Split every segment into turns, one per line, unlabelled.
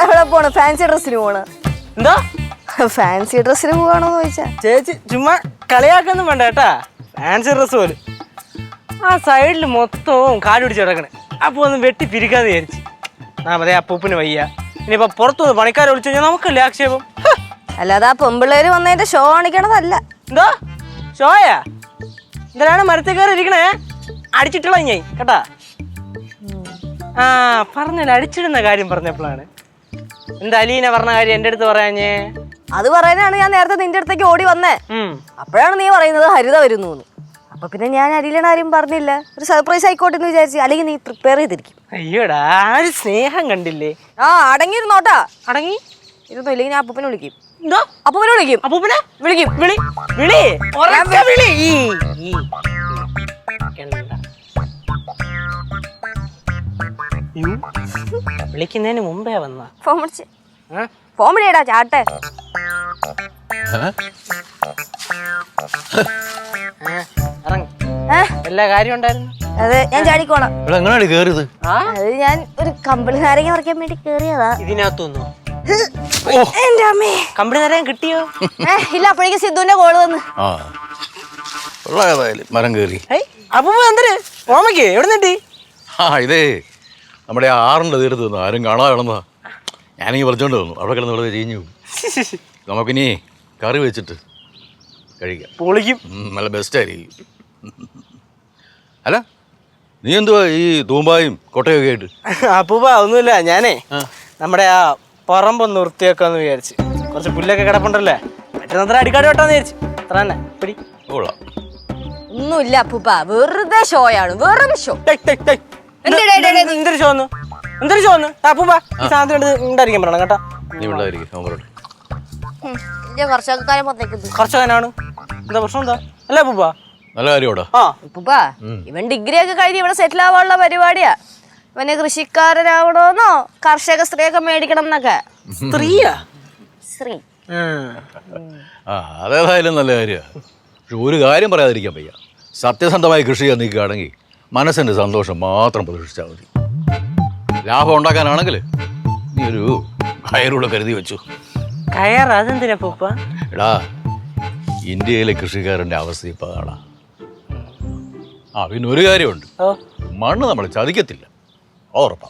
എവിടെ പോണ്? ഫാൻസി ഡ്രസ്സിന് പോണ്.
എന്താ
ഫാൻസി ഡ്രസ്സിന് പോവാണോന്ന് ചോദിച്ചാ?
ചേച്ചി ചുമ്മാ കളിയാക്കൊന്നും വേണ്ട കേട്ടാ. ഫാൻസി ഡ്രസ് പോലും ആ സൈഡിൽ മൊത്തവും കാല് പിടിച്ച് കിടക്കണേ. അപ്പൊ ഒന്ന് വെട്ടി പിരിക്കാന്ന് വിചാരിച്ചു. മതേ അപ്പൂപ്പിന് വയ്യ. ഇനിയിപ്പോ പുറത്തുനിന്ന് പണിക്കാരെ വിളിച്ചു കഴിഞ്ഞാൽ നമുക്കല്ലേ ആക്ഷേപം.
അല്ലാതെ ആ പെമ്പിള്ളേര് വന്നതിന്റെ ഷോ കാണിക്കണതല്ല.
എന്തോ ഷോയാ? എന്തിനാണ് മരത്തിൽ കയറി ഇരിക്കണേ? അടിച്ചിട്ടുള്ള ഞാൻ കേട്ടാ. ആ പറഞ്ഞല്ലോ, അടിച്ചിടുന്ന കാര്യം പറഞ്ഞപ്പോഴാണ്. എന്താ അലീന പറഞ്ഞ കാര്യം എന്റെ അടുത്ത് പറയാഞ്ഞേ?
അത് പറയാനാണ് ഞാൻ നേരത്തെ നിന്റെ അടുത്തേക്ക് ഓടി വന്നേ. അപ്പോഴാണ് നീ പറയുന്നത് ഹരിത വരുന്നു. അപ്പൊ പിന്നെ ഞാൻ അലീനയുടെ കാര്യം പറഞ്ഞില്ല. ഒരു സർപ്രൈസ് ആയിക്കോട്ടെ എന്ന് വിചാരിച്ചു. അല്ലെങ്കിൽ നീ പ്രിപ്പയർ ചെയ്തിരിക്കും.
അയ്യോടാ, ഒരു സ്നേഹം കണ്ടില്ലേ?
ആ അടങ്ങിയിരുന്നോട്ടാ.
അടങ്ങി
ഇരുന്നോ, ഇല്ലെങ്കിൽ ഞാൻ അപ്പൂപ്പനെ വിളിക്കും.
എന്തോ
അപ്പൂപ്പനെ വിളിക്കും?
അപ്പൂപ്പനെ
വിളിക്കും.
വിളി വിളി വിളി. വിളിക്കുന്നതിന് മുമ്പേ വന്ന
ഫോൺ വിളിയടാ ചാട്ടെ.
എല്ലാ കാര്യം ഉണ്ടായിരുന്നു.
അതെ, ഞാൻ ചാടിക്കോളാം.
അത്
ഞാൻ ഒരു കമ്പിളി നാരങ്ങ പറിക്കാൻ വേണ്ടി കേറിയതാ.
ഇതിനകത്തൊന്നു
എന്റെ അമ്മേ,
കമ്പിളി നാരങ്ങ കിട്ടിയോ?
ഇല്ല, അപ്പോഴേക്കും സിദ്ധുവിന്റെ കോള് വന്ന്.
മരം കയറി.
അപ്പൊ എന്തിന് ഓമയ്ക്ക് എവിടെ നിട്ടി?
ഇതേ നമ്മുടെ ആറിന്റെ തീരത്ത് വന്നു. ആരും കാണാതെ കിടന്നതാ. ഞാനീ പറിച്ചോണ്ട് വന്നു. അവിടെ കിടന്ന് ഇവിടെ ചീഞ്ഞു. നമുക്കിനി കറി വെച്ചിട്ട് കഴിക്കാം.
പൊളിക്കും.
നല്ല ബെസ്റ്റ് ആയിരിക്കും. അല്ല, നീ എന്തുവാ ഈ തൂമ്പായും കൊട്ടയൊക്കെ ആയിട്ട്?
അപ്പൂപ്പ ഒന്നുമില്ല, ഞാനേ നമ്മുടെ ആ പറമ്പൊന്ന് വൃത്തിയാക്കാന്ന് വിചാരിച്ച്. കുറച്ച് പുല്ലൊക്കെ കിടപ്പുണ്ടല്ലേ, മറ്റേ അടിക്കാട് വെട്ടാന്ന് വിചാരിച്ചു. അത്ര തന്നെ. പിടി.
ഒന്നുമില്ല അപ്പൂപ്പ, വെറുതെ ഷോയാണ്. വെറും ഷോ.
എന്തൊരു ഷോന്ന്? എന്തൊരു ഷോന്ന്? അപ്പൂപ്പ ഈ സാധനത്തിന് ഉണ്ടായിരിക്കാൻ പറയണം കേട്ടാ. കർഷകനാണ്. എന്താ പ്രശ്നം? എന്താ അല്ലേ അപ്പൂപ്പ?
നല്ല കാര്യോടാ.
ഇവൻ ഡിഗ്രി ഒക്കെ കഴിഞ്ഞ് ഇവിടെ സെറ്റിൽ ആവാനുള്ള പരിപാടിയാ. ഇവന് കൃഷിക്കാരനാവണോന്നോ കർഷക സ്ത്രീയൊക്കെ മേടിക്കണം എന്നൊക്കെ.
സ്ത്രീയാ?
സ്ത്രീ.
അതേതായാലും നല്ല കാര്യമാണ്. പക്ഷെ ഒരു കാര്യം പറയാതിരിക്കാൻ വയ്യ. സത്യസന്ധമായി കൃഷി ചെയ്യാൻ നിൽക്കുകയാണെങ്കിൽ മനസ്സിൻ്റെ സന്തോഷം മാത്രം പ്രതീക്ഷിച്ചാൽ മതി. ലാഭം ഉണ്ടാക്കാനാണെങ്കിൽ നീ ഒരു കയറൂടെ കരുതി വെച്ചു.
കയർ? അതെന്തിനാ പൂപ്പ?
എടാ, ഇന്ത്യയിലെ കൃഷിക്കാരൻ്റെ അവസ്ഥ ഇപ്പം കാണാം. പിന്നെ ഒരു കാര്യമുണ്ട്, മണ്ണ് നമ്മൾ ചതിക്കത്തില്ല. ഉറപ്പാ.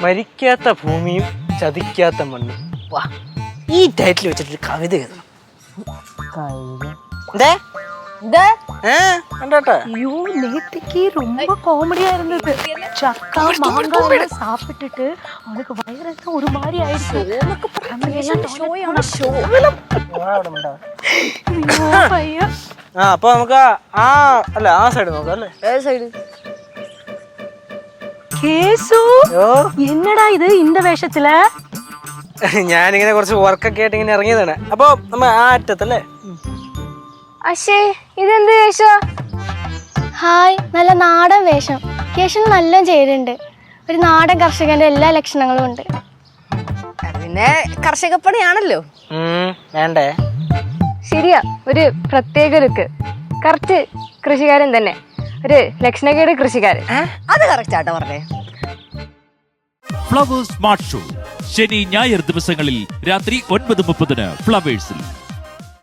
മരിക്കാത്ത ഭൂമിയും ചതിക്കാത്ത മണ്ണും. ഈ ടൈറ്റിൽ വെച്ചിട്ട് കവിത എഴുതണം.
ஐயோ, நேற்றுக்கு ரொம்ப காமெடியா இருந்தது. சக்கா மாங்காய் சாப்பிட்டுட்டு அவனுக்கு வயிறெல்லாம் ஒரு மாதிரி ஆயிடுச்சு.
അപ്പൊ നമുക്ക് അല്ല ആ സൈഡ് നോക്കാം അല്ലേ?
ഏത് സൈഡ്?
கேசு, என்னடா இது இந்த வேஷத்துல?
ഞാനിങ്ങനെ കുറച്ച് വർക്കൊക്കെ ആയിട്ട് ഇങ്ങനെ ഇറങ്ങിയതാണ്. അപ്പൊ നമ്മ ആ അറ്റത്തല്ലേ?
അശേ, ഇതെന്ത് വേഷം? ഹായ്, നല്ല നാടൻ വേഷം. കേശന് നല്ല ചേരുന്നുണ്ട്. ഒരു നാടൻ കർഷകന്റെ എല്ലാ ലക്ഷണങ്ങളും ഉണ്ട്.
പിന്നെ കർഷകപ്പണിയാണല്ലോ.
വേണ്ടേ?
ശരിയാ, ഒരു പ്രത്യേക ലുക്ക്. കറക്റ്റ് കൃഷിക്കാരൻ തന്നെ. ഒരു ലക്ഷണക്കേട് കൃഷിക്കാരൻ.
അത് കറക്റ്റ് ആട്ടോ പറഞ്ഞേ.
ഫ്ലവേഴ്സ് സ്മാർട്ട് ഷോ ശനി ഞായർ ദിവസങ്ങളിൽ രാത്രി 9:30 ഫ്ലവേഴ്സിൽ.